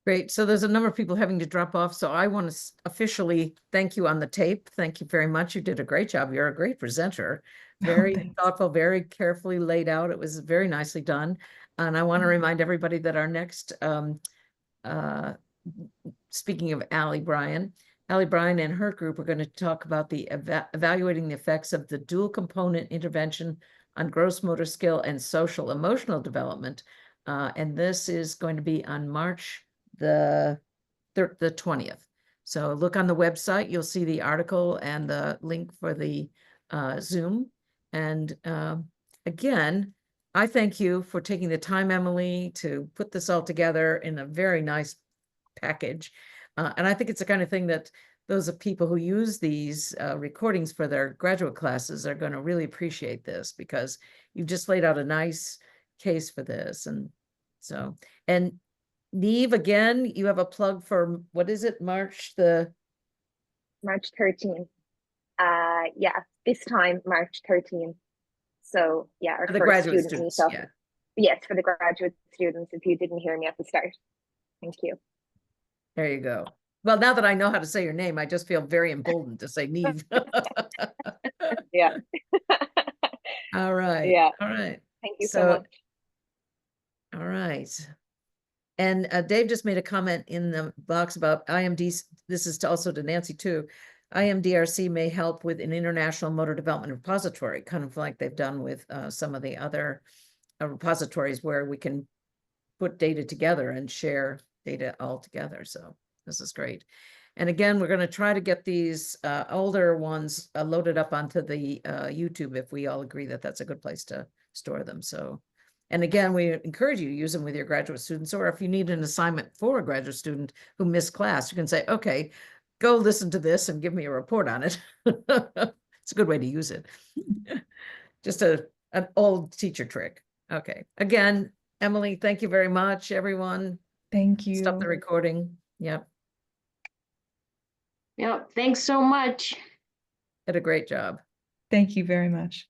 great. So there's a number of people having to drop off. So I want to officially thank you on the tape. Thank you very much. You did a great job. You're a great presenter. Very thoughtful, very carefully laid out. It was very nicely done. And I want to remind everybody that our next, speaking of Allie Bryan and her group are going to talk about the evaluating the effects of the dual component intervention on gross motor skill and social emotional development. And this is going to be on March the 20th. So look on the website, you'll see the article and the link for the Zoom. And again, I thank you for taking the time, Emily, to put this all together in a very nice package. And I think it's the kind of thing that those of people who use these recordings for their graduate classes are going to really appreciate this, because you've just laid out a nice case for this. And so, and Neve, again, you have a plug for, what is it, March 13th. Yeah, this time, March 13th. So yeah, our For the first graduate student students, meetup. yeah. Yes, for the graduate students, if you didn't hear me at the start. Thank you. There you go. Well, now that I know how to say your name, I just feel very emboldened to say Neve. Yeah. All right. Yeah. All right. Thank you so much. All right. And Dave just made a comment in the box about IMD. This is also to Nancy too. I-MDRC may help with an international motor development repository, kind of like they've done with some of the other repositories where we can put data together and share data all together. So this is great. And again, we're going to try to get these older ones loaded up onto the YouTube if we all agree that that's a good place to store them. So, and again, we encourage you to use them with your graduate students, or if you need an assignment for a graduate student who missed class, you can say, okay, go listen to this and give me a report on it. It's a good way to use it. Just an old teacher trick. Okay. Again, Emily, thank you very much, everyone. Thank you. Stop the recording. Yep. Yep, thanks so much. Did a great job. Thank you very much.